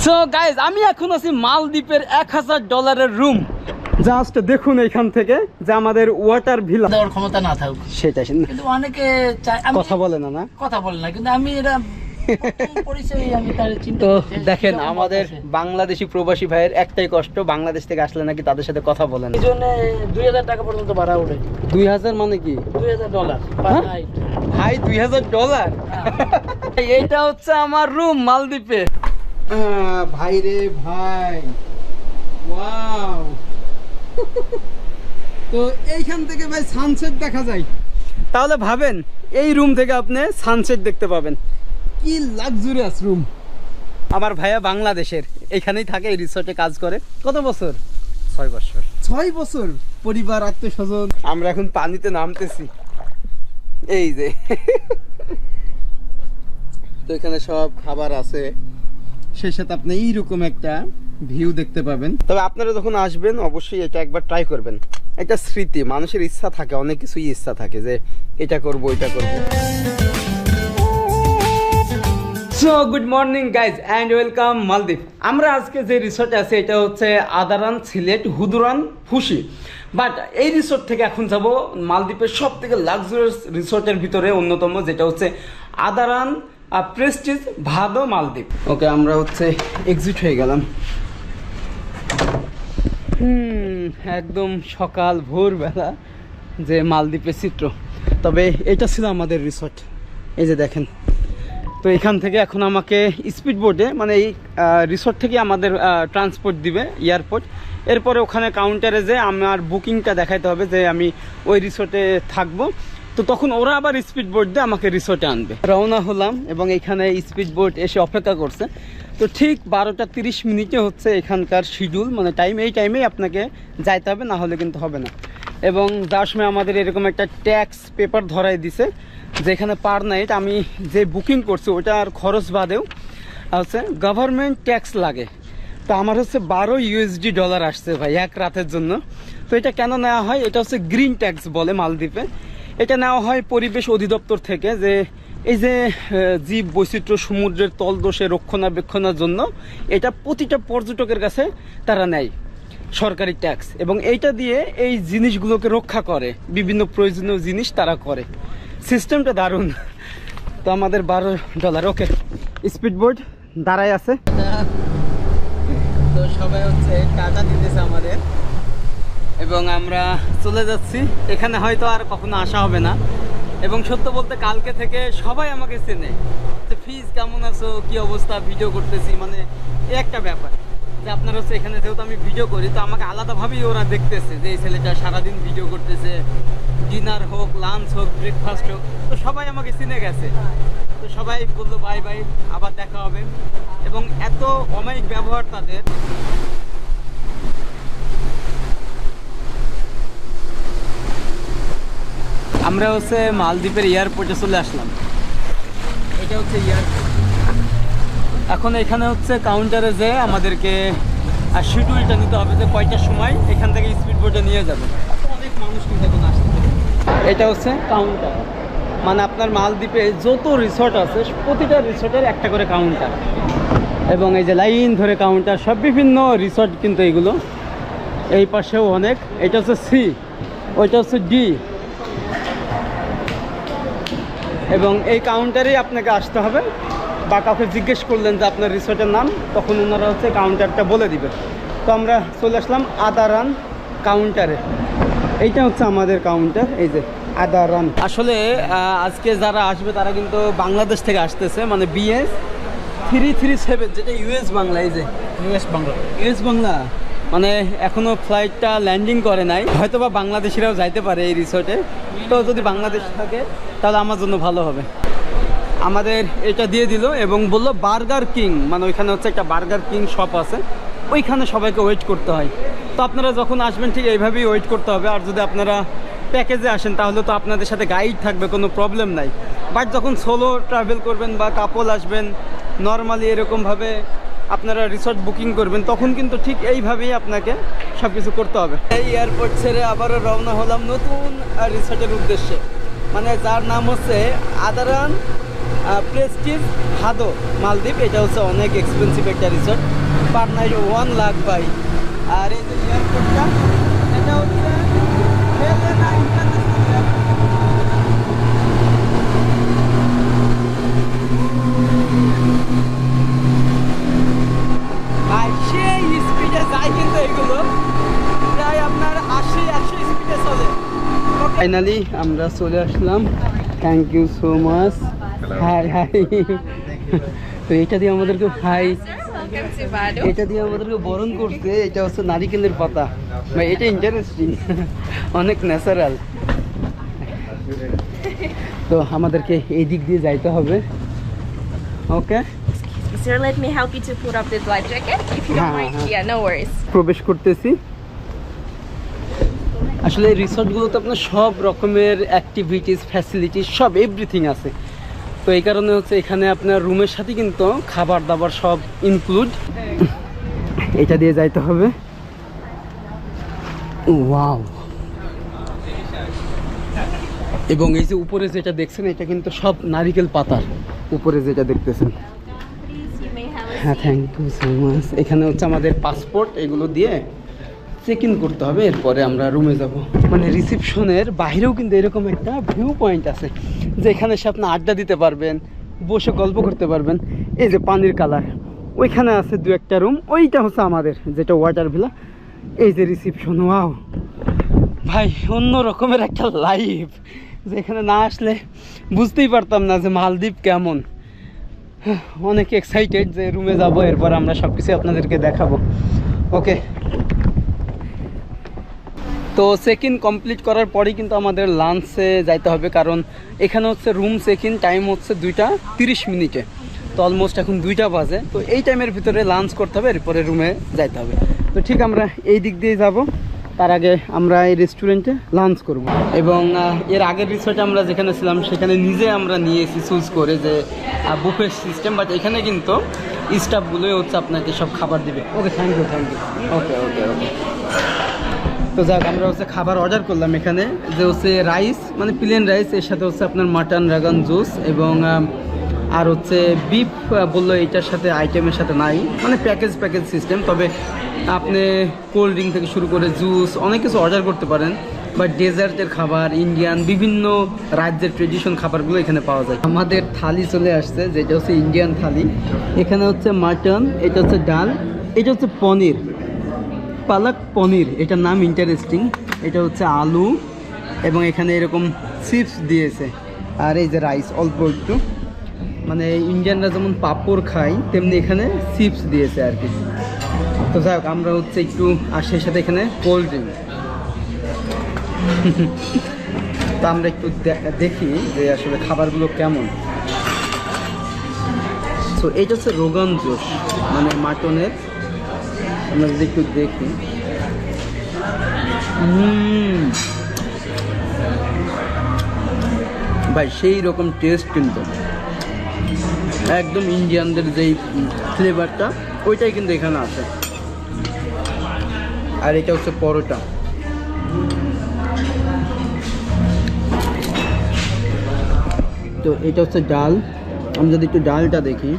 So guys আমি এখন আছি মালদ্বীপের $1000 রুম। জাস্ট দেখুন এখান থেকে যে আমাদের ওয়াটার ভিলা দেওয়ার ক্ষমতা না থাকুক সেটা কিন্তু অনেকে কথা বলে না কথা বলে না, কিন্তু আমি এটা আমি তার চিন্তা তো করছি। দেখেন সেরকম আমাদের আছে। বাংলাদেশি প্রবাসী ভাইয়ের একটাই কষ্ট, বাংলাদেশ থেকে আসলে নাকি তাদের সাথে কথা বলেন। এই জন্য 2000 টাকা পর্যন্ত ভাড়া ওঠে। 2000 মানে কি? $2000 হ্যাঁ? per night। ভাই $2000 এইটা হচ্ছে আমার রুম মালদ্বীপে। ভাই রে ভাই, ওয়াও। তো এইখান থেকে ভাই সানসেট দেখা যায়। তাহলে ভাবেন এই রুম থেকে আপনি সানসেট দেখতে পাবেন। কি লাক্সারিয়াস রুম। আমার ভাইয়া বাংলাদেশের, এখানেই থাকে, এই রিসর্টে কাজ করে। কত বছর? 6 বছর। 6 বছর পরিবার আত্মীয় স্বজন। আমরা এখন পানিতে নামতেছি, এই যে। তো এখানে সব খাবার আছে, সেই সাথে আপনি এইরকম একটা ভিউ দেখতে পাবেন। তবে আপনারা যখন আসবেন অবশ্যই এটা একবার ট্রাই করবেন। একটা স্মৃতি, মানুষের ইচ্ছা থাকে, অনেক কিছুই ইচ্ছা থাকে যে এটা করব ওইটা করব। So good morning guys and welcome মালদ্বীপ। আমরা আজকে যে রিসর্টে আছি এটা হচ্ছে আদারান সিলেট হুদুরান ফুসি। বাট এই রিসর্ট থেকে এখন যাব মালদ্বীপের সব থেকে লাক্সারিয়াস রিসর্টের ভিতরে অন্যতম, যেটা হচ্ছে আদারান প্রেস্টিজ ভাদো মালদ্বীপ। ওকে, আমরা হচ্ছে এক্সিট হয়ে গেলাম। একদম সকাল ভোরবেলা যে মালদ্বীপের চিত্র। তবে এটা ছিল আমাদের রিসর্ট, এই যে দেখেন। তো এখান থেকে এখন আমাকে স্পিড বোটে, মানে এই রিসর্ট থেকে আমাদের ট্রান্সপোর্ট দিবে এয়ারপোর্ট। এরপরে ওখানে কাউন্টারে যে আমার বুকিংটা দেখাইতে হবে যে আমি ওই রিসর্টে থাকবো। তো তখন ওরা আবার স্পিড বোট দিয়ে আমাকে রিসর্টে আনবে। রওনা হলাম এবং এখানে স্পিড বোট এসে অপেক্ষা করছে। তো ঠিক 12টা 30 মিনিটে হচ্ছে এখানকার শিডিউল, মানে টাইম। এই টাইমেই আপনাকে যাইতে হবে, না হলে কিন্তু হবে না। এবং যাওয়ার সময় আমাদের এরকম একটা ট্যাক্স পেপার ধরাই দিছে, যেখানে পার নাইট আমি যে বুকিং করছি ওটার খরচ বাদেও হচ্ছে গভর্নমেন্ট ট্যাক্স লাগে। তো আমার হচ্ছে $12 আসছে ভাই এক রাতের জন্য। তো এটা কেন নেওয়া হয়? এটা হচ্ছে গ্রিন ট্যাক্স বলে মালদ্বীপে। এটা নেওয়া হয় পরিবেশ অধিদপ্তর থেকে, যে এই যে জীব বৈচিত্র্য সমুদ্রের তলদোষে রক্ষণাবেক্ষণের জন্য এটা প্রতিটা পর্যটকের কাছে তারা নেয় সরকারি ট্যাক্স, এবং এইটা দিয়ে এই জিনিসগুলোকে রক্ষা করে, বিভিন্ন প্রয়োজনীয় জিনিস তারা করে। সিস্টেমটা দারুণ। তো আমাদের $12। ওকে, স্পিড বোট দাঁড়ায় আছে। তো সবাই হচ্ছে টাটা দিতেছে আমাদের, এবং আমরা চলে যাচ্ছি। এখানে হয়তো আর কখনো আসা হবে না। এবং সত্য বলতে কালকে থেকে সবাই আমাকে চেনে, যে ফিজ কেমন আছো, কি অবস্থা, ভিডিও করতেছি, মানে এই একটা ব্যাপার যে আপনারা হচ্ছে এখানে যেহেতু আমি ভিডিও করি, তো আমাকে আলাদাভাবেই ওরা দেখতেছে যে এই ছেলেটা সারাদিন ভিডিও করতেছে, ডিনার হোক, লাঞ্চ হোক, ব্রেকফাস্ট হোক। তো সবাই আমাকে চিনে গেছে। তো সবাই বললো বাই বাই, আবার দেখা হবে। এবং এত অমায়িক ব্যবহার তাদের। আমরা হচ্ছে মালদ্বীপের এয়ারপোর্টে চলে আসলাম। এটা হচ্ছে এয়ারপোর্ট। এখন এখানে হচ্ছে কাউন্টারে যে আমাদেরকে শিডিউলটা নিতে হবে যে কয়টার সময় এখান থেকে স্পিড বোটে নিয়ে যাবে। অনেক মানুষ কিন্তু এখন আসছে। এটা হচ্ছে কাউন্টার, মানে আপনার মালদ্বীপে যত রিসর্ট আছে প্রতিটা রিসর্টের একটা করে কাউন্টার, এবং এই যে লাইন ধরে কাউন্টার, সব বিভিন্ন রিসর্ট কিন্তু এগুলো। এই পাশেও অনেক। এটা হচ্ছে সি, ওইটা হচ্ছে ডি। এবং এই কাউন্টারেই আপনাকে আসতে হবে, বা কাউকে জিজ্ঞেস করলেন যে আপনার রিসর্টের নাম, তখন ওনারা হচ্ছে কাউন্টারটা বলে দিবে। তো আমরা চলে আসলাম আদারান কাউন্টারে। এইটা হচ্ছে আমাদের কাউন্টার, এই যে আদারান। আসলে আজকে যারা আসবে তারা কিন্তু বাংলাদেশ থেকে আসতেছে, মানে BS 337, যেটা US বাংলা। এই যে US বাংলা, মানে এখনো ফ্লাইটটা ল্যান্ডিং করে নাই, হয়তো বা বাংলাদেশিরাও যাইতে পারে এই রিসর্টে। তো যদি বাংলাদেশ থাকে তাহলে আমার জন্য ভালো হবে। আমাদের এটা দিয়ে দিল এবং বললো বার্গার কিং, মানে ওইখানে হচ্ছে একটা বার্গার কিং শপ আছে, ওইখানে সবাইকে ওয়েট করতে হয়। তো আপনারা যখন আসবেন ঠিক এইভাবেই ওয়েট করতে হবে। আর যদি আপনারা প্যাকেজে আসেন তাহলে তো আপনাদের সাথে গাইড থাকবে, কোনো প্রবলেম নাই। বাট যখন সোলো ট্রাভেল করবেন বা কাপল আসবেন, নর্মালি এরকমভাবে আপনারা রিসর্ট বুকিং করবেন, তখন কিন্তু ঠিক এইভাবেই আপনাকে সব কিছু করতে হবে। এই এয়ারপোর্ট ছেড়ে আবারও রওনা হলাম নতুন রিসর্টের উদ্দেশ্যে, মানে যার নাম হচ্ছে আদারান প্রেস্টিজ হাদো মালদ্বীপ, এটা হচ্ছে অনেক এক্সপেন্সিভ একটা রিসোর্ট, পার নাইট 1 লাখ ভাই। আর এই যে এয়ারপোর্টটা, এটা হচ্ছে হেলেনা ইন্টারন্যাশনাল এয়ারপোর্ট। ভাই সেই স্পিডে যায় কিন্তু এগুলো প্রায় আপনার 80-100 স্পিডে চলে। ফাইনালি আমরা চলে আসলাম, thank you so much. Hi hi. তো এটা দিয়ে আমাদেরকে হাই, এটা দিয়ে আমাদেরকে বরণ করতে, এটা হচ্ছে নারিকেলের পাতা ভাই, এটা ইন্টারেস্টিং, অনেক ন্যাচারাল। তো আমাদেরকে এই দিক দিয়ে যাইতে হবে। ওকে, Sir, let me help you to put up this life jacket if you don't mind. Yeah, no worries. প্রবেশ করতেছি। আসলে এই রিসোর্টগুলোতে আপনার সব রকমের অ্যাক্টিভিটিস, ফ্যাসিলিটিস সব এভরিথিং আছে। তো এই কারণে হচ্ছে এখানে আপনার রুমের সাথে কিন্তু খাবার দাবার সব ইনক্লুড। এটা দিয়ে যাইতে হবে। ওয়াও। এবং এই যে উপরে যেটা দেখছেন, এটা কিন্তু সব নারিকেল পাতার উপরে যেটা দেখতেছেন। Please, you may have a হ্যাঁ, থ্যাংক ইউ সো মাচ। এখানে হচ্ছে আমাদের পাসপোর্ট এগুলো দিয়ে চেক ইন করতে হবে, এরপরে আমরা রুমে যাব। মানে রিসেপশনের বাইরেও কিন্তু এরকম একটা ভিউ পয়েন্ট আছে, যেখানে সে আপনি আড্ডা দিতে পারবেন, বসে গল্প করতে পারবেন। এই যে পানির কালার, ওইখানে আছে 2-1টা রুম, ওইটা হচ্ছে আমাদের যেটা ওয়াটার ভিলা। এই যে রিসেপশন, ওয়াও ভাই, অন্য রকমের একটা লাইফ, যেখানে না আসলে বুঝতেই পারতাম না যে মালদ্বীপ কেমন। অনেক এক্সাইটেড যে রুমে যাব, এরপর আমরা সব কিছু আপনাদেরকে দেখাবো। ওকে, তো চেক ইন কমপ্লিট করার পরেই কিন্তু আমাদের লাঞ্চে যাইতে হবে, কারণ এখানে হচ্ছে রুম চেক ইন টাইম হচ্ছে 2:30। তো অলমোস্ট এখন 2টা বাজে। তো এই টাইমের ভিতরে লাঞ্চ করতে হবে, এরপরে রুমে যাইতে হবে। তো ঠিক আমরা এই দিক দিয়ে যাব, তার আগে আমরা এই রেস্টুরেন্টে লাঞ্চ করব। এবং এর আগের রিসোর্টে আমরা যেখানে ছিলাম সেখানে নিজে আমরা নিয়েছি চুজ করে যে বুফে সিস্টেম, বাট এখানে কিন্তু স্টাফগুলোই হচ্ছে আপনাকে সব খাবার দিবে। ওকে, থ্যাংক ইউ। ওকে ওকে ওকে। তো যাক, আমরা হচ্ছে খাবার অর্ডার করলাম এখানে, যে হচ্ছে রাইস, মানে প্লেন রাইস, এর সাথে হচ্ছে আপনার মাটন রাগান জুস, এবং আর হচ্ছে বিফ বললো এটার সাথে আইটেমের সাথে নাই, মানে প্যাকেজ সিস্টেম। তবে আপনি কোল্ড ড্রিঙ্ক থেকে শুরু করে জুস অনেক কিছু অর্ডার করতে পারেন, বা ডেজার্টের খাবার, ইন্ডিয়ান বিভিন্ন রাজ্যের ট্রেডিশন খাবারগুলো এখানে পাওয়া যায়। আমাদের থালি চলে আসছে, যেটা হচ্ছে ইন্ডিয়ান থালি। এখানে হচ্ছে মাটন, এটা হচ্ছে ডাল, এটা হচ্ছে পনির, পালক পনির, এটার নাম ইন্টারেস্টিং। এটা হচ্ছে আলু, এবং এখানে এরকম চিপস দিয়েছে। আর এই যে রাইস অল্প একটু, মানে ইন্ডিয়ানরা যেমন পাঁপড় খায় তেমনি এখানে চিপস দিয়েছে আর কি। তো যাই হোক, আমরা হচ্ছে একটু, আর সেই সাথে এখানে কোল্ড ড্রিঙ্ক। তো আমরা একটু দেখি যে আসলে খাবারগুলো কেমন। তো এইটা হচ্ছে রোগান জোশ, মানে মাটনের। আমরা যদি একটু দেখি, ভাই সেই রকম টেস্ট, কিন্তু একদম ইন্ডিয়ানদের যেই ফ্লেভারটা ওইটাই কিন্তু এখানে আছে। আর এটা হচ্ছে পরোটা। তো এটা হচ্ছে ডাল, আমি যদি একটু ডালটা দেখি,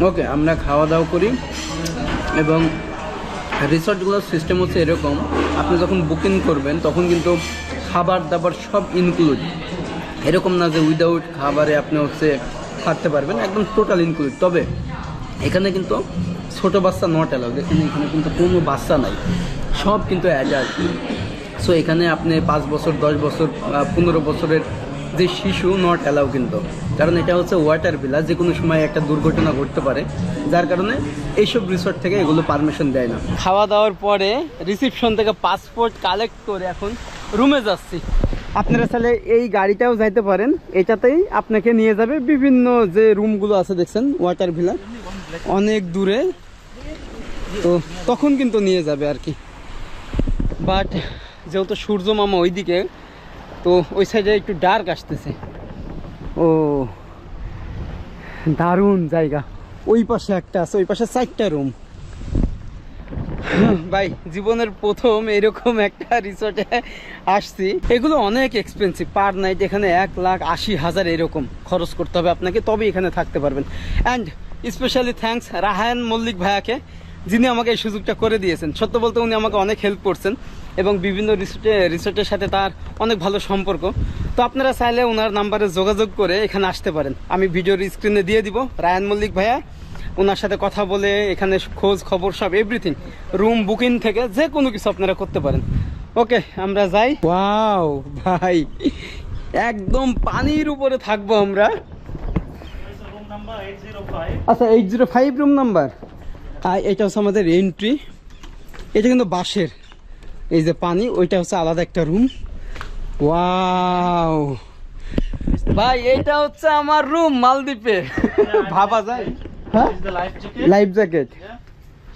ওকে, আমরা খাওয়া দাওয়া করি। এবং রিসর্টগুলোর সিস্টেম হচ্ছে এরকম, আপনি যখন বুকিং করবেন তখন কিন্তু খাবার দাবার সব ইনক্লুড, এরকম না যে উইদাউট খাবারে আপনি হচ্ছে থাকতে পারবেন, একদম টোটাল ইনক্লুড। তবে এখানে কিন্তু ছোটো বাচ্চা নট অ্যালাউ, দেখেন এখানে কিন্তু কোনো বাচ্চা নাই, সব কিন্তু অ্যাডাল্ট। সো এখানে আপনি 5 বছর, 10 বছর, 15 বছরের যে শিশু নট অ্যালাউ কিন্তু, কারণ এটা হচ্ছে ওয়াটার ভিলা, যে কোনো সময় একটা দুর্ঘটনা ঘটতে পারে, যার কারণে এইসব রিসোর্ট থেকে এগুলো পারমিশন দেয় না। খাওয়া দাওয়ার পরে রিসেপশন থেকে পাসপোর্ট কালেক্ট করে এখন রুমে যাচ্ছি। আপনারা তাহলে এই গাড়িটাও যাইতে পারেন, এটাতেই আপনাকে নিয়ে যাবে বিভিন্ন যে রুমগুলো আছে দেখছেন ওয়াটার ভিলা, অনেক দূরে। তো তখন কিন্তু নিয়ে যাবে আর কি। বাট যেহেতু সূর্য মামা ওইদিকে, তো ওই সাইডে একটু ডার্ক আসতেছে। ও দারুণ জায়গা। ওই পাশে একটা আছে, ওই পাশে 4টা রুম। ভাই জীবনের প্রথম এরকম একটা রিসোর্টে আসছি। এগুলো অনেক এক্সপেন্সিভ, পার নাইট এখানে 1,80,000 এরকম খরচ করতে হবে আপনাকে, তবে এখানে থাকতে পারবেন। And specially thanks Rahan Mallick ভাইয়াকে, যিনি আমাকে এই সুযোগটা করে দিয়েছেন। সত্য বলতে উনি আমাকে অনেক হেল্প করছেন এবং বিভিন্ন রিসোর্টের সাথে তার অনেক ভালো সম্পর্ক। তো আপনারা চাইলে ওনার নাম্বারে যোগাযোগ করে এখানে আসতে পারেন। আমি ভিডিওর স্ক্রিনে দিয়ে দিব রাহান মল্লিক ভাইয়া, ওনার সাথে কথা বলে এখানে খোঁজ খবর সব এভরিথিং, রুম বুকিং থেকে যে কোনো কিছু আপনারা করতে পারেন। ওকে আমরা যাই। ওয়াও ভাই একদম পানির উপরে থাকবো আমরা। আচ্ছা 805 রুম নাম্বার। আর এটা হচ্ছে আমাদের এন্ট্রি। এটা কিন্তু বাঁশের, এই যে পানি, ওইটা হচ্ছে আলাদা একটা রুম। ওয়াও ভাই এটা হচ্ছে আমার রুম মালদ্বীপে, ভাবা যায়। হ্যাঁ Is the life jacket? Life jacket. Yeah.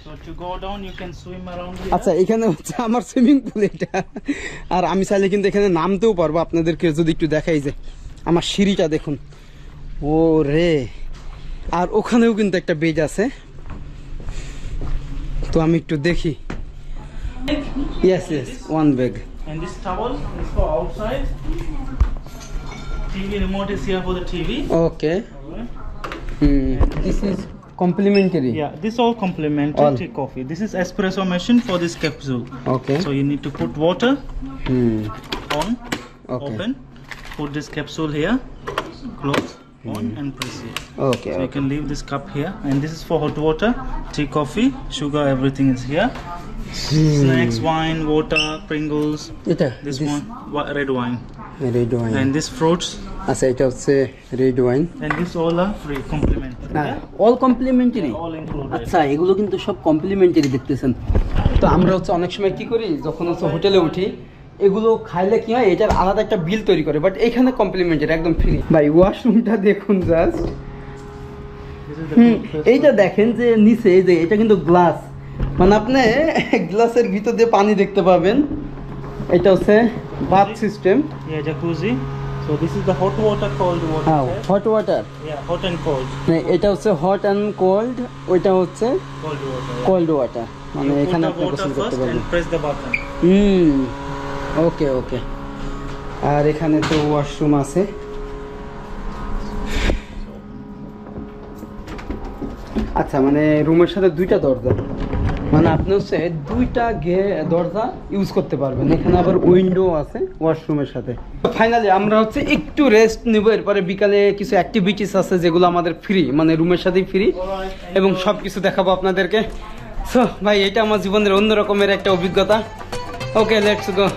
So to go down, you can swim around here. আচ্ছা এখানে হচ্ছে আমার সুইমিং পুল এটা। আর আমি চাইলে কিন্তু এখানে নামতেও পারবো, আপনাদেরকে যদি একটু দেখাই যে আমার সিঁড়িটা দেখুন। ও রে, আর ওখানেও কিন্তু একটা বেজ আছে, তো আমি একটু দেখি। Yes yes, one bag. And this towel is for outside. TV remote is here for the TV. Okay, Alright. This is complimentary. Yeah, this all complimentary All. tea coffee. This is espresso machine for this capsule. Okay, So you need to put water on, Okay. open, put this capsule here, close, on and press it. Okay So you can leave this cup here, and this is for hot water, tea, coffee, sugar, everything is here. Snacks, wine, water, Pringles. এটা This one, red wine, red wine. and this fruits, আচ্ছা এটা হচ্ছে red wine. and this all are free, complimentary. All complimentary. All included. আচ্ছা এগুলো কিন্তু সব complimentary দেখতেছেন। তো আমরা হচ্ছে অনেক সময় কি করি, যখন হচ্ছে হোটেলে উঠি, এগুলো খাইলে কি হয়, এটার আলাদা একটা বিল তৈরি করে, বাট এখানে কমপ্লিমেন্টারি একদম ফ্রি। ভাই ওয়াশরুমটা দেখুন জাস্ট। This is the এইটা দেখেন যে নিচে, এই যে এটা কিন্তু গ্লাস, মানে আপনি গ্লাসের ভিতর দিয়ে পানি দেখতে পাবেন। এটা হচ্ছে bath system. yeah, jacuzzi. So this is the hot water, cold water. হ্যাঁ here. Hot water, Yeah, hot and cold. এটা হচ্ছে হট অ্যান্ড কোল্ড, ওইটা হচ্ছে Cold water. Yeah. Cold water, মানে You put এখানে the আপনি water গোসল করতে first পারবেন। and press the button. ওকে ওকে। আর এখানে তো ওয়াশরুম আছে। আচ্ছা মানে রুমের সাথে দুইটা দরজা, মানে আপনি হচ্ছে দুইটা দরজা ইউজ করতে পারবেন। এখানে আবার উইন্ডো আছে ওয়াশরুমের সাথে। ফাইনালি আমরা হচ্ছে একটু রেস্ট নিব, এরপরে বিকালে কিছু অ্যাক্টিভিটিস আছে যেগুলো আমাদের ফ্রি, মানে রুমের সাথেই ফ্রি, এবং সব কিছু দেখাবো আপনাদেরকে। সো ভাই এটা আমার জীবনের অন্য রকমের একটা অভিজ্ঞতা। Okay let's go.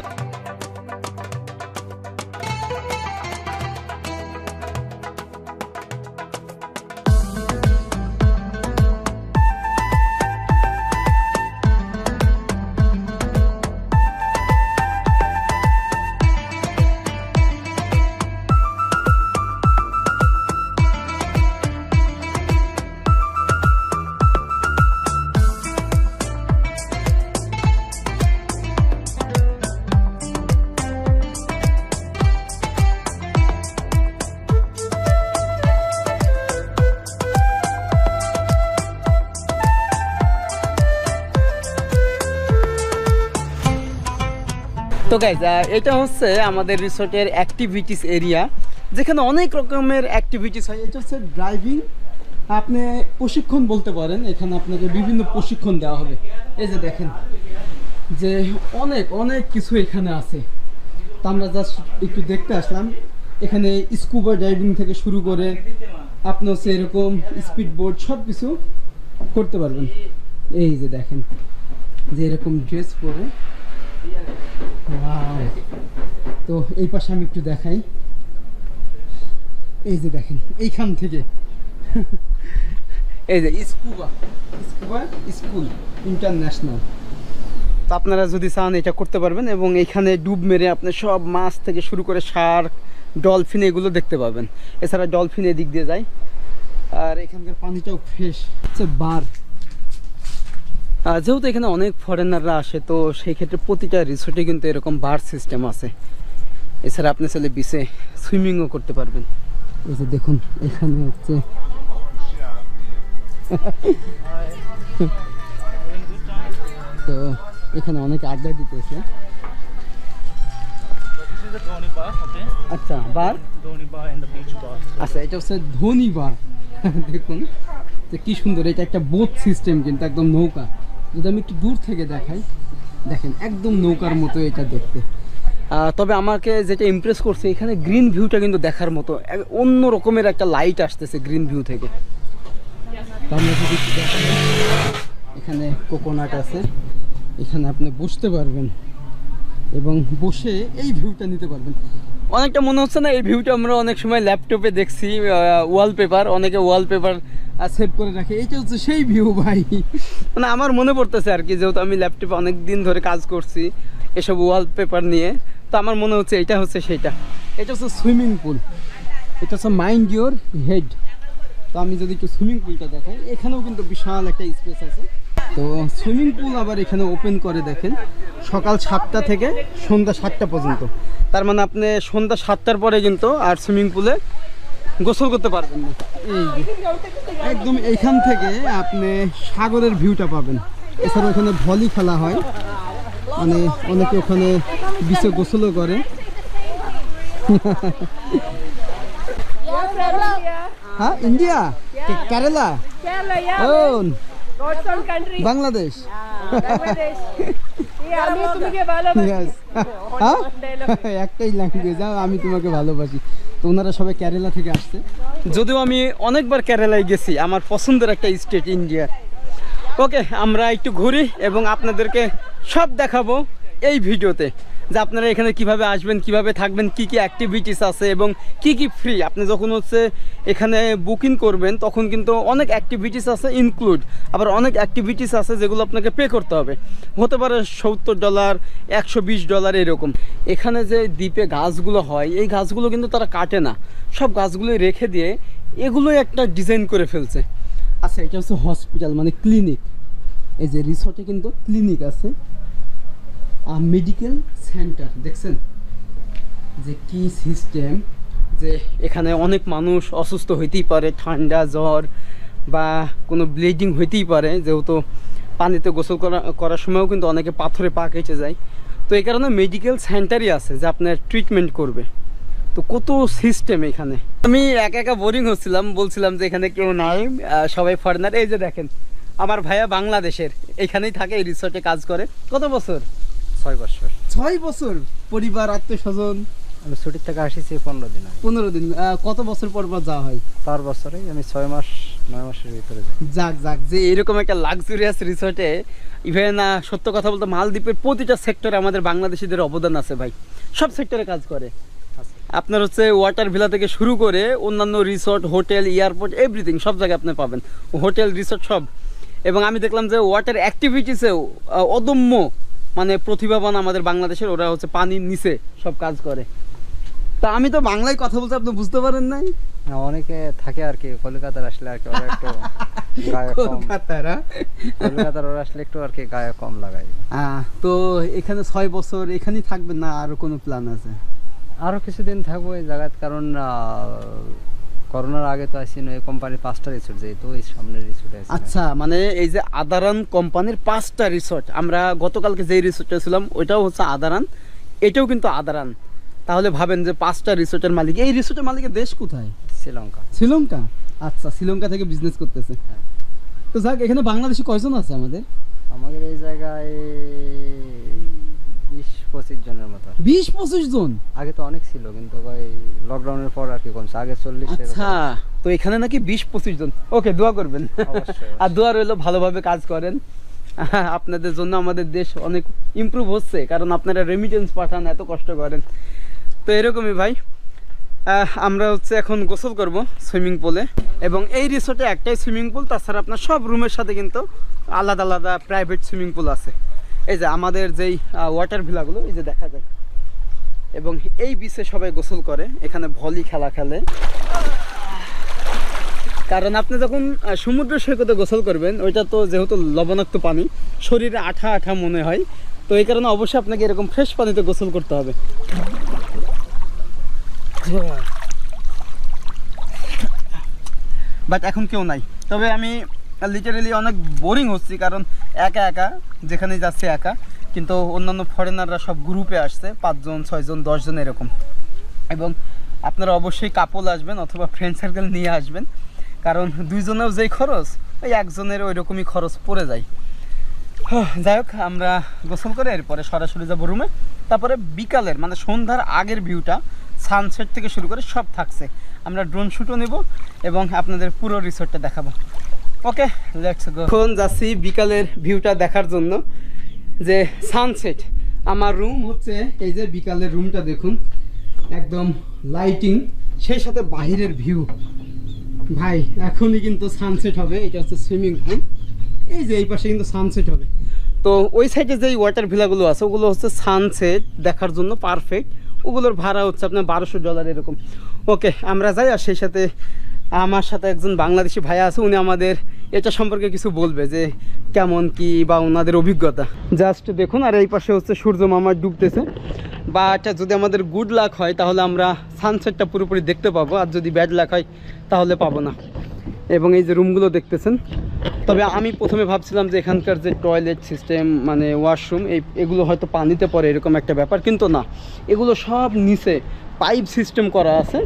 তো গাইজ এটা হচ্ছে আমাদের রিসোর্টের অ্যাক্টিভিটিস এরিয়া, যেখানে অনেক রকমের অ্যাক্টিভিটিস হয়। এটা হচ্ছে ড্রাইভিং, আপনি প্রশিক্ষণ বলতে পারেন। এখানে আপনাকে বিভিন্ন প্রশিক্ষণ দেওয়া হবে। এই যে দেখেন যে অনেক অনেক কিছু এখানে আছে। তো আমরা জাস্ট একটু দেখতে আসলাম। এখানে স্কুবা ড্রাইভিং থেকে শুরু করে আপনি হচ্ছে এরকম স্পিড বোট সব কিছু করতে পারবেন। এই যে দেখেন যে এরকম ড্রেস পরে। Wow. তো এই পাশে আমি একটু দেখাই। এই যে দেখেন এইখান থেকে এই যে স্কুবা স্কুল ইন্টারন্যাশনাল। তো আপনারা যদি চান এটা করতে পারবেন, এবং এখানে ডুব মেরে আপনি সব মাছ থেকে শুরু করে শার্ক, ডলফিন এগুলো দেখতে পাবেন। এছাড়া ডলফিন এদিক দিয়ে যায়। আর এখানকার পানিটাও ফ্রেশ। হচ্ছে বার, যেহেতু এখানে অনেক ফরেনাররা আসে, তো সেই ক্ষেত্রে প্রতিটা রিসোর্টে কিন্তু এরকম বার সিস্টেম আছে। এছাড়া আপনি চাইলে বিচে সুইমিংও করতে পারবেন। এই যে দেখুন এখানে হচ্ছে তো এখানে অনেকে আড্ডা দিতেছে। This is the Dhoni bar, okay? আচ্ছা, বার। Dhoni bar and the beach bar. আচ্ছা, এটা হচ্ছে ধনী বার। দেখুন যে কি সুন্দর, এটা একটা বোট সিস্টেম, কিন্তু একদম নৌকা। যদি আমি একটু দূর থেকে দেখাই, দেখেন একদম নৌকার মতো এটা দেখতে। তবে আমাকে যেটা ইমপ্রেস করছে, এখানে গ্রিন ভিউটা কিন্তু দেখার মতো, অন্য রকমের একটা লাইট আসতেছে গ্রিন ভিউ থেকে। তো আমরা যদি একটু দেখাই, এখানে কোকোনাট আছে, এখানে আপনি বসতে পারবেন এবং বসে এই ভিউটা নিতে পারবেন। অনেকটা মনে হচ্ছে না এই ভিউটা আমরা অনেক সময় ল্যাপটপে দেখছি, ওয়ালপেপার, অনেকে ওয়ালপেপার সেভ করে রাখে, এইটা হচ্ছে সেই ভিউ ভাই। মানে আমার মনে পড়তেছে আর কি, যেহেতু আমি ল্যাপটপে অনেক দিন ধরে কাজ করছি এসব ওয়ালপেপার নিয়ে, তো আমার মনে হচ্ছে এটা হচ্ছে সেইটা। এটা হচ্ছে সুইমিং পুল, এটা হচ্ছে মাইন্ড ইওর হেড। তো আমি যদি একটু সুইমিং পুলটা দেখাই, এখানেও কিন্তু বিশাল একটা স্পেস আছে। তো সুইমিং পুল আবার এখানে ওপেন করে দেখেন সকাল 7টা থেকে সন্ধ্যা 7টা পর্যন্ত। তার মানে আপনি সন্ধ্যা 7টার পরে কিন্তু আর সুইমিং পুলে গোসল করতে পারবেন না। এই যে একদম এইখান থেকে আপনি সাগরের ভিউটা পাবেন। এছাড়া ওখানে ভলি খেলা হয়, মানে অনেকে ওখানে বিচে গোসলও করে। হ্যাঁ, ইন্ডিয়া, কেরালা, Kerala, yeah. ও God's own country. Bangladesh. Bangladesh. Yeah, আমি তোমাকে ভালোবাসি। Yes. হ্যাঁ? একটাই ল্যাঙ্গুয়েজ, আমি তোমাকে ভালোবাসি। তো ওনারা সবাই কেরালা থেকে আসছে, যদিও আমি অনেকবার কেরালায় গেছি, আমার পছন্দের একটা স্টেট ইন্ডিয়া। ওকে, আমরা একটু ঘুরি এবং আপনাদেরকে সব দেখাবো এই ভিডিওতে, যে আপনারা এখানে কিভাবে আসবেন, কিভাবে থাকবেন, কি কি অ্যাক্টিভিটিস আছে এবং কি কি ফ্রি। আপনি যখন হচ্ছে এখানে বুকিং করবেন তখন কিন্তু অনেক অ্যাক্টিভিটিস আছে ইনক্লুড, আবার অনেক অ্যাক্টিভিটিস আছে যেগুলো আপনাকে পে করতে হবে, হতে পারে $70, $120 এরকম। এখানে যে দ্বীপে গাছগুলো হয়, এই গাছগুলো কিন্তু তারা কাটে না, সব গাছগুলোই রেখে দিয়ে এগুলোই একটা ডিজাইন করে ফেলছে। আচ্ছা, এটা হচ্ছে হসপিটাল, মানে ক্লিনিক। এই যে রিসর্টে কিন্তু ক্লিনিক আছে, মেডিকেল সেন্টার। দেখছেন যে কি সিস্টেম, যে এখানে অনেক মানুষ অসুস্থ হইতেই পারে, ঠান্ডা, জ্বর বা কোনো ব্লিডিং হইতেই পারে, যেহেতু পানিতে গোসল করার সময়ও কিন্তু অনেকে পাথরে পা কেটে যায়। তো এই কারণে মেডিকেল সেন্টারই আছে যে আপনার ট্রিটমেন্ট করবে। তো কত সিস্টেম এখানে। আমি একা একা বোরিং হচ্ছিলাম, বলছিলাম যে এখানে কেউ নাই, সবাই ফরেনার। এই যে দেখেন আমার ভাইয়া বাংলাদেশের, এখানেই থাকে, এই রিসর্টে কাজ করে। কত বছর? 6 বছর। 6 বছর। পরিবার, আত্মীয় স্বজন? আমি ছুটির থেকে আসিছি 15 দিন আগে। 15 দিন। কত বছর পর পর যাওয়া হয়? 4 বছরে আমি 6 মাস 9 মাসের ভিতরে যাই। যাক যাক, যে এরকম একটা লাক্সারিয়াস রিসর্টে, ইভেন সত্য কথা বলতে মালদ্বীপের প্রতিটা সেক্টরে আমাদের বাংলাদেশিদের অবদান আছে ভাই, সব সেক্টরে কাজ করে। আপনার হচ্ছে ওয়াটার ভিলা থেকে শুরু করে অন্যান্য রিসর্ট, হোটেল, এয়ারপোর্ট, এভরিথিং সব জায়গায় আপনি পাবেন, হোটেল, রিসর্ট সব। এবং আমি দেখলাম যে ওয়াটার অ্যাক্টিভিটিসেও অদম্য মানে প্রতিভাবান আমাদের বাংলাদেশের, ওরা হচ্ছে পানির নিচে সব কাজ করে। তা আমি তো বাংলায় কথা বলতে আপনি বুঝতে পারেন নাই? অনেকে থাকে আর কি কলকাতার আসলে আর কি ওরা একটু গায়ে কম, কলকাতার ওরা আসলে একটু আর কি গায়ে কম লাগায়। তো এখানে 6 বছর এখানেই থাকবেন না আরো কোনো প্ল্যান আছে? আরো কিছুদিন থাকবো এই জায়গায়, কারণ করোনার আগে তো আসি না, এই কোম্পানি 5টা রিসোর্ট যাই, তো এই সামনের রিসোর্টে আছে। আচ্ছা, মানে এই যে আদারান কোম্পানির 5টা রিসোর্ট, আমরা গতকালকে যেই রিসোর্টে ছিলাম ওইটাও হচ্ছে আদারান, এটাও কিন্তু আদারান। তাহলে ভাবেন যে 5টা রিসোর্টের মালিক। এই রিসোর্টের মালিকের দেশ কোথায়? শ্রীলঙ্কা। শ্রীলঙ্কা? আচ্ছা, শ্রীলঙ্কা থেকে বিজনেস করতেছে। হ্যাঁ। তো যাক, এখানে বাংলাদেশি কয়জন আছে আমাদের? আমাদের এই জায়গায় 20-25 জনের মতো। 20-25 জন? আগে তো অনেক ছিল, কিন্তু ওই লকডাউনের পর আর কি কমছে, আগে 40। আচ্ছা, তো এখানে নাকি 20-25 জন। ওকে, দোয়া করবেন। অবশ্যই। আর দোয়া রইলো ভালোভাবে কাজ করেন, আপনাদের জন্য আমাদের দেশ অনেক ইমপ্রুভ হচ্ছে, কারণ আপনারা রেমিটেন্স পাঠান, এত কষ্ট করেন। তো এরকমই ভাই, আমরা হচ্ছে এখন গোসল করব সুইমিং পুলে, এবং এই রিসোর্টে একটাই সুইমিং পুল, তাছাড়া আপনার সব রুমের সাথে কিন্তু আলাদা আলাদা প্রাইভেট সুইমিং পুল আছে। এই যে আমাদের যেই ওয়াটার ভিলাগুলো এই যে দেখা যায়, এবং এই বিচে সবাই গোসল করে, এখানে ভলি খেলা খেলে। কারণ আপনি যখন সমুদ্র সৈকতে গোসল করবেন, ওইটা তো যেহেতু লবণাক্ত পানি, শরীরে আঠা আঠা মনে হয়, তো এই কারণে অবশ্যই আপনাকে এরকম ফ্রেশ পানিতে গোসল করতে হবে। বাট এখন কেউ নাই, তবে আমি লিটারেলি অনেক বোরিং হচ্ছি, কারণ একা একা যেখানেই যাচ্ছে একা, কিন্তু অন্যান্য ফরেনাররা সব গ্রুপে আসছে, 5 জন 6 জন 10 জন এরকম। এবং আপনারা অবশ্যই কাপল আসবেন অথবা ফ্রেন্ড সার্কেল নিয়ে আসবেন, কারণ দুইজনেও যেই খরচ ওই একজনের ওই রকমই খরচ পড়ে যায়। যাই হোক, আমরা গোসল করে এরপরে সরাসরি যাবো রুমে। তারপরে বিকালের মানে সন্ধ্যার আগের ভিউটা, সানসেট থেকে শুরু করে সব থাকছে। আমরা ড্রোন শ্যুটও নেব এবং আপনাদের পুরো রিসোর্টটা দেখাবো। ওকে, লেটস গো। এখন যাচ্ছি বিকালের ভিউটা দেখার জন্য, যে সানসেট। আমার রুম হচ্ছে এই যে বিকালের রুমটা দেখুন, একদম লাইটিং, সেই সাথে বাহিরের ভিউ। ভাই এখনই কিন্তু সানসেট হবে। এটা হচ্ছে সুইমিং পুল, এই যে এই পাশে কিন্তু সানসেট হবে। তো ওই সাইডে যে ওয়াটার ভিলাগুলো আছে ওগুলো হচ্ছে সানসেট দেখার জন্য পারফেক্ট। ওগুলোর ভাড়া হচ্ছে আপনার $1200 এরকম। ওকে, আমরা যাই। আর সেই সাথে আমার সাথে একজন বাংলাদেশি ভাইয়া আছে, উনি আমাদের এটা সম্পর্কে কিছু বলবে, যে কেমন কি বা ওনাদের অভিজ্ঞতা। জাস্ট দেখুন। আর এই পাশে হচ্ছে সূর্য মামা ডুবতেছে। বাট যদি আমাদের গুড লাক হয় তাহলে আমরা সানসেটটা পুরোপুরি দেখতে পাবো, আর যদি ব্যাড লাক হয় তাহলে পাবো না। এবং এই যে রুমগুলো দেখতেছেন, তবে আমি প্রথমে ভাবছিলাম যে এখানকার যে টয়লেট সিস্টেম মানে ওয়াশরুম এগুলো হয়তো পানিতে পড়ে এরকম একটা ব্যাপার, কিন্তু না, এগুলো সব নিচে পাইপ সিস্টেম করা আছে,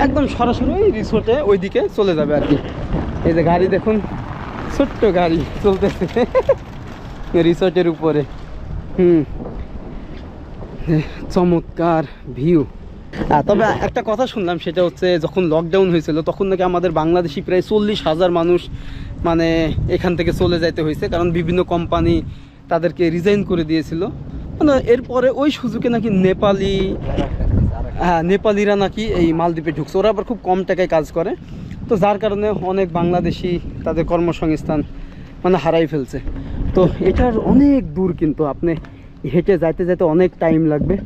একদম সরাসরি ওই রিসোর্টে ওইদিকে চলে যাবে আর কি। এই যে গাড়ি দেখুন, ছোট্ট গাড়ি চলতেছে রিসোর্টের উপরে। চমৎকার ভিউ। তবে একটা কথা শুনলাম, সেটা হচ্ছে যখন লকডাউন হয়েছিল তখন নাকি আমাদের বাংলাদেশি প্রায় 40,000 মানুষ মানে এখান থেকে চলে যাইতে হয়েছে, কারণ বিভিন্ন কোম্পানি তাদেরকে রিজাইন করে দিয়েছিল। মানে এরপরে ওই সুযোগে নাকি নেপালিরা নাকি এই মালদ্বীপে ঢুকছে। ওরা আবার খুব কম টাকায় কাজ করে, তো যার কারণে অনেক বাংলাদেশি তাদের কর্মসংস্থান মানে হারাই ফেলছে। তো এটার অনেক দূর, কিন্তু আপনি হেঁটে যাইতে যাইতে অনেক টাইম লাগবে।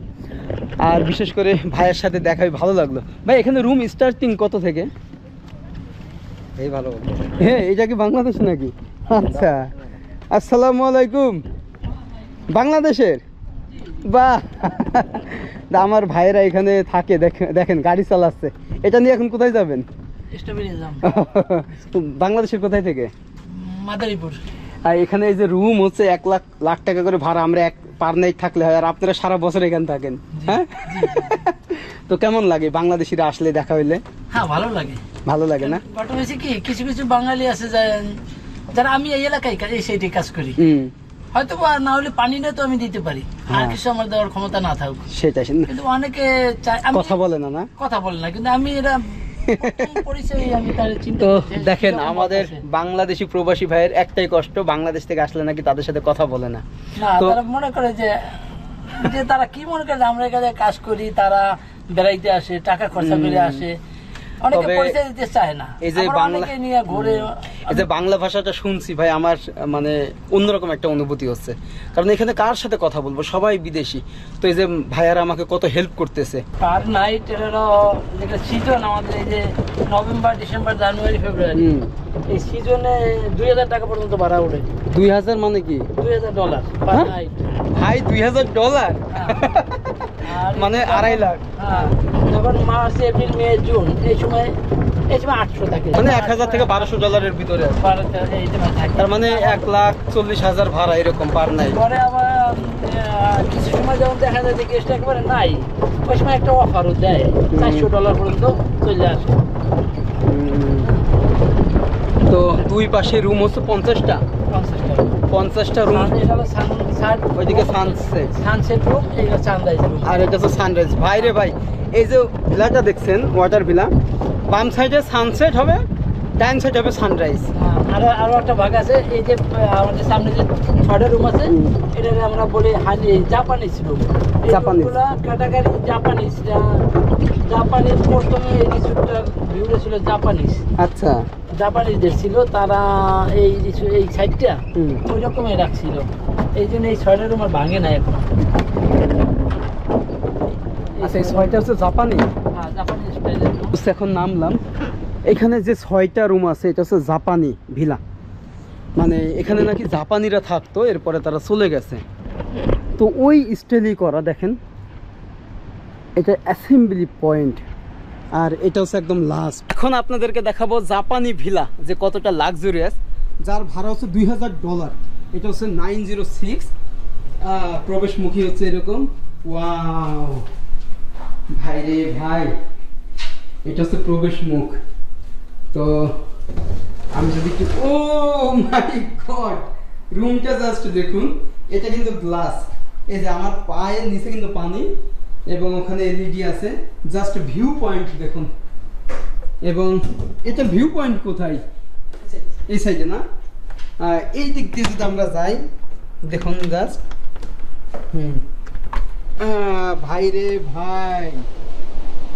আর বিশেষ করে ভাইয়ের সাথে দেখাই ভালো লাগলো। ভাই এখানে রুম স্টার্টিং কত থেকে? এই ভালো। হ্যাঁ, এটা কি বাংলাদেশ নাকি? আচ্ছা, আসসালামু আলাইকুম। বাংলাদেশের? বাহ, আমার ভাইয়েরা এখানে থাকে, দেখেন গাড়ি চালাচ্ছে। এটা নিয়ে এখন কোথায় যাবেন? বাংলাদেশের কোথায় থেকে? মাদারীপুর। আর এখানে এই যে রুম হচ্ছে 1 লাখ টাকা করে ভাড়া, আমরা এক পার নাইট থাকলে হয়, আর আপনারা সারা বছর এখানে থাকেন। হ্যাঁ, তো কেমন লাগে বাংলাদেশিরা আসলে দেখা হইলে? হ্যাঁ, ভালো লাগে। ভালো লাগে না? বাট হয়েছে কি, কিছু কিছু বাঙালি আছে যারা, আমি এই এলাকায় সেইটাই কাজ করি, হয়তো বা না হলে পানি না তো আমি দিতে পারি, আর কিছু আমার দেওয়ার ক্ষমতা না থাকুক, সেটাই। কিন্তু অনেকে কথা বলে না, কথা বলে না, কিন্তু আমি এরা পরিচয় আমি তার চিন্তা। তো দেখেন, আমাদের বাংলাদেশি প্রবাসী ভাইয়ের একটাই কষ্ট, বাংলাদেশ থেকে আসলে নাকি তাদের সাথে কথা বলে না। তারা মনে করে যে তারা কি মনে করে, আমরা এখানে কাজ করি, তারা বেড়াইতে আসে, টাকা খরচা করে আসে, অনেকে পরিচয় দিতে চায় না। এই যে বাংলা নিয়ে ঘুরে, এই যে বাংলা ভাষাটা শুনছি ভাই, আমার মানে অন্যরকম একটা অনুভূতি হচ্ছে, কারণ এখানে কার সাথে কথা বলবো, সবাই বিদেশি। তো এই যে ভাইয়ারা আমাকে কত হেল্প করতেছে। পার নাইট যেটা সিজন আমাদের, এই যে নভেম্বর, ডিসেম্বর, জানুয়ারি, ফেব্রুয়ারি, এই সিজনে 2000 টাকা পর্যন্ত ভাড়া ওঠে। 2000 মানে কি? $2000 পার নাইট। ভাই $2000 মানে 2.5 লাখ। হ্যাঁ, যখন মার্চ, এপ্রিল, মে, জুন এই সময় 800 থাকে, মানে $1000 থেকে $1200 ভিতরে। তার মানে 1,40,000 ভাড়া এরকম পার নাইট। পরে আবার কিছু সময় যখন দেখা যায় যে গেস্ট একেবারে নাই, ওই সময় একটা অফারও দেয়, $400 পর্যন্ত চলে আসে। তো দুই পাশে রুম হচ্ছে 50টা 50টা রুম। ওইদিকে সানসেট রুম, এইটা সানরাইজ রুম, আর এটা হচ্ছে সানরাইজ। ভাই রে ভাই, এই যে ভিলাটা দেখছেন, ওয়াটার ভিলা, বাম সাইডে সানসেট হবে, ডান সাইড হবে সানরাইজ। আরো একটা ভাগ আছে, এই যে আমাদের সামনে যে 6টা রুম আছে, এটা আমরা বলি Japanese room. Japanese category Japanese. Japanese প্রথমে এই রিসোর্টটার ভিউটা ছিল জাপানিজ। আচ্ছা, জাপানিজদের ছিল, তারা এই সাইডটা ওই রকমই রাখছিল, এই জন্য এই 6টা রুম আর ভাঙে না এখন। আচ্ছা, এই 6টা হচ্ছে জাপানি। হ্যাঁ, জাপানি স্টাইলের রুম। এখন নামলাম, এখানে যে 6টা রুম আছে এটা হচ্ছে জাপানি ভিলা, মানে এখানে নাকি জাপানিরা থাকতো, এরপরে তারা চলে গেছে। তো ওই স্টাইলই করা, দেখেন এটা অ্যাসেম্বলি পয়েন্ট, আর এটা হচ্ছে একদম লাস্ট। এখন আপনাদেরকে দেখাবো জাপানি ভিলা যে কতটা লাক্সারিয়াস। যার ভাড়া হচ্ছে $2000। এটা হচ্ছে 906। প্রবেশমুখী হচ্ছে এরকম। ওয়াও ভাই রে ভাই, এটা হচ্ছে প্রবেশ মুখ। তো আমি যদি একটু, ও মাই গড, রুমটা জাস্ট দেখুন। এটা কিন্তু গ্লাস, এই যে আমার পায়ের নিচে কিন্তু পানি, এবং ওখানে এলইডি আছে। জাস্ট ভিউ পয়েন্ট দেখুন। এবং এটা ভিউ পয়েন্ট কোথায়? এই সাইডে না, এই দিক দিয়ে যদি আমরা যাই, দেখুন জাস্ট ভাই রে ভাই,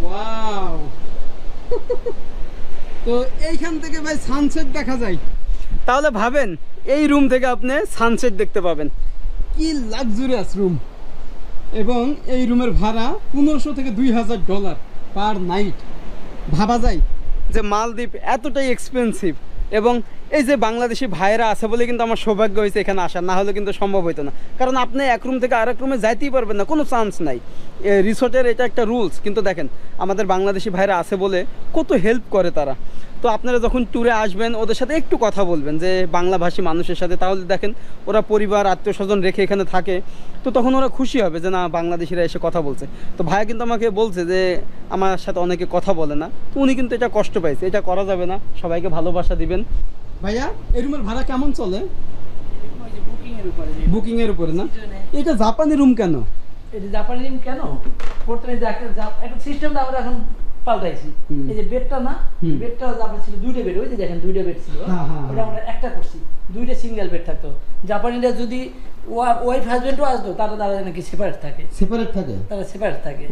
ওয়াও। তো এইখান থেকে ভাই সানসেট দেখা যায়। তাহলে ভাবেন এই রুম থেকে আপনি সানসেট দেখতে পাবেন। কি লাক্সারিয়াস রুম। এবং এই রুমের ভাড়া $1500 থেকে $2000 পার নাইট। ভাবা যায় যে মালদ্বীপ এতটাই এক্সপেন্সিভ। এবং এই যে বাংলাদেশি ভাইরা আছে বলে কিন্তু আমার সৌভাগ্য হয়েছে এখানে আসার, না হলে কিন্তু সম্ভব হতো না। কারণ আপনি এক রুম থেকে আরেক রুমে যাইতেই পারবেন না, কোনো চান্স নাই। রিসোর্টের এটা একটা রুলস। কিন্তু দেখেন আমাদের বাংলাদেশি ভাইরা আছে বলে কত হেল্প করে তারা। তো আপনারা যখন ট্যুরে আসবেন ওদের সাথে একটু কথা বলবেন যে বাংলাভাষী মানুষের সাথে, তাহলে দেখেন ওরা পরিবার আত্মীয় স্বজন রেখে এখানে থাকে, তো তখন ওরা খুশি হবে যে না বাংলাদেশিরা এসে কথা বলছে। তো ভাইয়া কিন্তু আমাকে বলছে যে আমার সাথে অনেকে কথা বলে না, তো উনি কিন্তু এটা কষ্ট পাইছে। এটা করা যাবে না, সবাইকে ভালোবাসা দিবেন। ভাইয়া এই রুমের ভাড়া কেমন চলে? বুকিং এর উপরে না? এটা জাপানি রুম কেন? এটা জাপানি রুম কেন? প্রথমে যে একটা সিস্টেমটা আমরা এখন পাল্টাইছি। এই যে বেডটা না, বেডটা জাপানি ছিল 2টা বেড, ওই যে দেখেন 2টা বেড ছিল, ওটা আমরা একটা করছি, 2টা সিঙ্গেল বেড থাকতো। জাপানিরা যদি ওয়াইফ হাজবেন্ডও আসতো, তারা নাকি সেপারেট থাকে, তারা সেপারেট থাকে।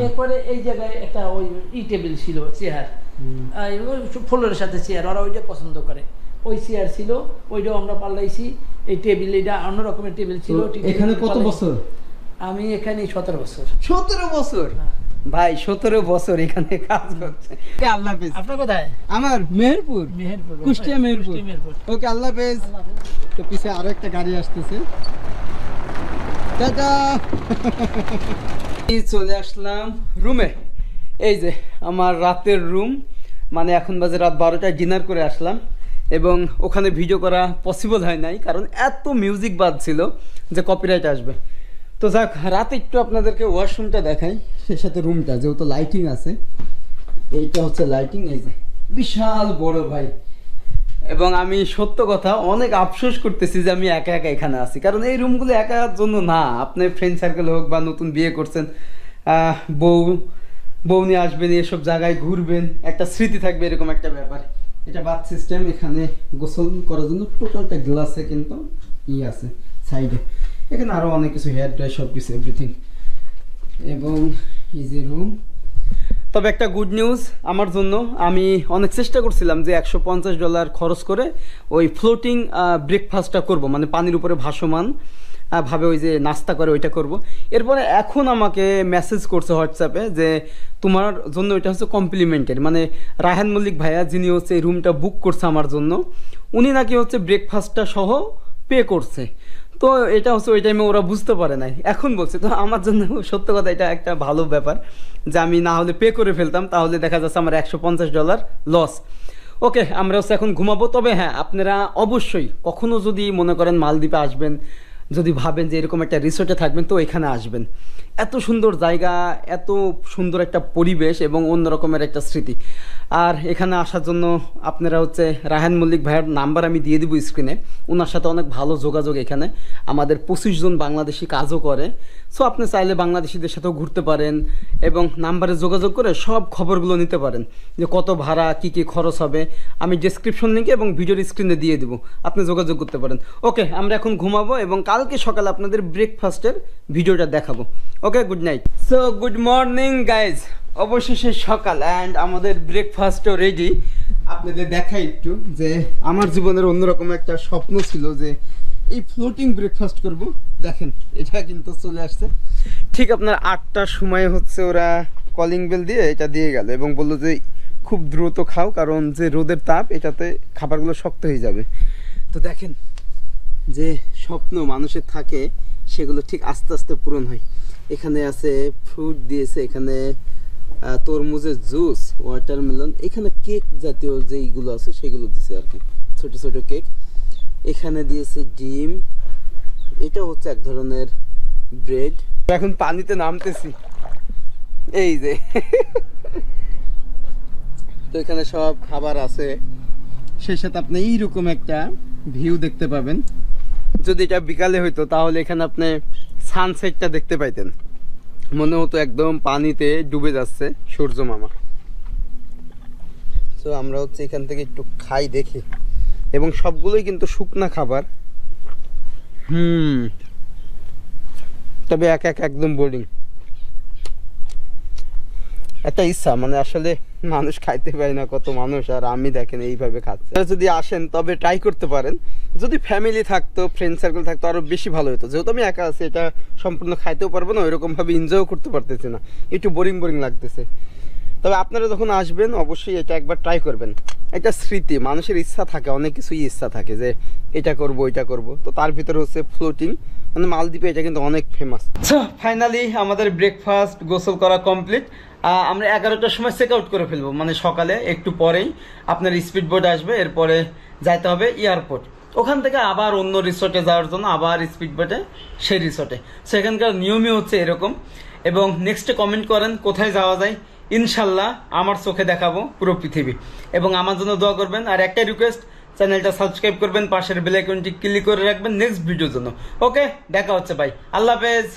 এরপরে এই জায়গায় একটা ওই টেবিল ছিল, চেয়ার, ফ্লোরের সাথে চেয়ার, ওরা ওইটা পছন্দ করে। ওই চেয়ার ছিল, ওইটাও আমরা পাল্টাইছি। এই টেবিল, এটা অন্য রকমের টেবিল ছিল। এখানে কত বছর? আমি এখানে 17 বছর। 17 বছর? ভাই 17 বছর এখানে কাজ করছে। আল্লাহ হাফেজ। আপনার কোথায়? আমার মেহেরপুর, কুষ্টিয়া মেহেরপুর। ওকে আল্লাহ হাফেজ। তো পিছে আরো একটা গাড়ি আসতেছে। টাটা। চলে আসলাম রুমে। এই যে আমার রাতের রুম, মানে এখন বাজে রাত 12টায় ডিনার করে আসলাম। এবং ওখানে ভিডিও করা পসিবল হয় নাই, কারণ এত মিউজিক বাজছিল যে কপিরাইট আসবে। তো যাক, রাতে একটু আপনাদেরকে ওয়াশরুমটা দেখাই, সেই সাথে রুমটা, যেহেতু লাইটিং আছে। এইটা হচ্ছে লাইটিং, এই যে বিশাল বড় ভাই। এবং আমি সত্য কথা অনেক আফসোস করতেছি যে আমি একা একা এখানে আছি, কারণ এই রুমগুলো একার জন্য না। আপনার ফ্রেন্ড সার্কেল হোক বা নতুন বিয়ে করছেন, বউ নিয়ে আসবেন, এসব জায়গায় ঘুরবেন, একটা স্মৃতি থাকবে, এরকম একটা ব্যাপার। এটা বাথ সিস্টেম, এখানে গোসল করার জন্য টোটালটা গ্লাসে কিন্তু আছে সাইডে। এখানে আরও অনেক কিছু, হেয়ার ড্রাই, সব কিছু, এভরিথিং। এবং এই যে রুম। তবে একটা গুড নিউজ আমার জন্য, আমি অনেক চেষ্টা করছিলাম যে $150 খরচ করে ওই ফ্লোটিং ব্রেকফাস্টটা করব, মানে পানির উপরে ভাসমান ভাবে ওই যে নাস্তা করে ওইটা করব। এরপরে এখন আমাকে মেসেজ করছে হোয়াটসঅ্যাপে যে তোমার জন্য এটা হচ্ছে কমপ্লিমেন্টারি, মানে রায়হান মল্লিক ভাইয়া যিনি হচ্ছে এই রুমটা বুক করছে আমার জন্য, উনি নাকি হচ্ছে ব্রেকফাস্টটা সহ পে করছে। তো এটা হচ্ছে ওই টাইমে ওরা বুঝতে পারে নাই, এখন বলছে। তো আমার জন্য সত্য কথা এটা একটা ভালো ব্যাপার, যে আমি না হলে পে করে ফেলতাম, তাহলে দেখা যাচ্ছে আমার $150 লস। ওকে, আমরা হচ্ছে এখন ঘুমাবো। তবে হ্যাঁ, আপনারা অবশ্যই কখনো যদি মনে করেন মালদ্বীপে আসবেন, যদি ভাবেন যে এরকম একটা রিসোর্টে থাকবেন, তো এখানে আসবেন। এত সুন্দর জায়গা, এত সুন্দর একটা পরিবেশ এবং অন্যরকমের একটা স্মৃতি। আর এখানে আসার জন্য আপনারা হচ্ছে রায়হান মল্লিক ভাইয়ের নাম্বার আমি দিয়ে দিব স্ক্রিনে। ওনার সাথে অনেক ভালো যোগাযোগ, এখানে আমাদের 25 জন বাংলাদেশি কাজও করে। সো আপনি চাইলে বাংলাদেশিদের সাথেও ঘুরতে পারেন এবং নাম্বারে যোগাযোগ করে সব খবরগুলো নিতে পারেন, যে কত ভাড়া, কী কী খরচ হবে। আমি ডেসক্রিপশন লিঙ্কে এবং ভিডিওর স্ক্রিনে দিয়ে দেবো, আপনি যোগাযোগ করতে পারেন। ওকে, আমরা এখন ঘুমাবো এবং কালকে সকালে আপনাদের ব্রেকফাস্টের ভিডিওটা দেখাবো। Okay, good night. So good morning guys, অবশেষে সকাল অ্যান্ড আমাদের ব্রেকফাস্টও রেডি। আপনাদের দেখাই একটু যে আমার জীবনের অন্যরকম একটা স্বপ্ন ছিল যে এই ফ্লোটিং ব্রেকফাস্ট করব। দেখেন এটা কিন্তু চলে আসছে ঠিক আপনার 8টার সময় হচ্ছে ওরা কলিং বেল দিয়ে এটা দিয়ে গেল এবং বললো যে খুব দ্রুত খাও, কারণ যে রোদের তাপ এটাতে খাবারগুলো শক্ত হয়ে যাবে। তো দেখেন যে স্বপ্ন মানুষের থাকে সেগুলো ঠিক আস্তে আস্তে পূরণ হয়। এখানে আছে ফ্রুট দিয়েছে, এখানে তরমুজের জুস, ওয়াটারমেলন, এখানে কেক জাতীয় যেইগুলো আছে সেগুলো দিছে আর কি, ছোট ছোট কেক। এখানে দিয়েছে ডিম, এটা হচ্ছে এক ধরনের ব্রেড। এখন পানিতে নামতেছি, এই যে তো এখানে সব খাবার আছে, সেই সাথে আপনি এইরকম একটা ভিউ দেখতে পাবেন। যদি এটা বিকালে হইতো তাহলে এখানে আপনি সানসেটটা দেখতে পাইতেন, মনে হতো একদম পানিতে ডুবে যাচ্ছে সূর্য মামা। তো আমরা হচ্ছে এখান থেকে একটু খাই দেখি, এবং সবগুলোই কিন্তু শুকনা খাবার। তবে একদম বোরিং। একটা ইচ্ছা, মানে আসলে মানুষ খাইতে পারে না কত মানুষ, আর আমি দেখেন এইভাবে খাচ্ছে। যদি আসেন তবে ট্রাই করতে পারেন। যদি ফ্যামিলি থাকতো, ফ্রেন্ড সার্কেল থাকতো আরো বেশি ভালো হতো। যেহেতু আমি একা আছি, এটা সম্পূর্ণ খাইতেও পারবো না, ওইরকম ভাবে এনজয়ও করতে পারতেছি না, একটু বোরিং লাগতেছে। তবে আপনারা যখন আসবেন অবশ্যই এটা একবার ট্রাই করবেন। একটা স্মৃতি, মানুষের ইচ্ছা থাকে, অনেক কিছুই ইচ্ছা থাকে যে এটা করব ওইটা করব, তো তার ভিতরে হচ্ছে ফ্লোটিং, মানে মালদ্বীপে এটা কিন্তু অনেক ফেমাস। ফাইনালি আমাদের ব্রেকফাস্ট গোসল করা কমপ্লিট। আমরা 11টার সময় চেক আউট করে ফেলবো, মানে সকালে একটু পরেই আপনার স্পিড বোট আসবে, এরপরে যাইতে হবে এয়ারপোর্ট। ওখান থেকে আবার অন্য রিসোর্টে যাওয়ার জন্য আবার স্পিড বোটে সেই রিসোর্টে। সেখানকার নিয়মই হচ্ছে এরকম। এবং নেক্সটে কমেন্ট করেন কোথায় যাওয়া যায়, ইনশাল্লাহ আমার চোখে দেখাবো পুরো পৃথিবী। এবং আমার জন্য দোয়া করবেন। আর একটাই রিকোয়েস্ট, চ্যানেলটা সাবস্ক্রাইব করবেন, পাশের বেল আইকনটি ক্লিক করে রাখবেন নেক্সট ভিডিওর জন্য। ওকে, দেখা হচ্ছে ভাই, আল্লাহ হাফেজ।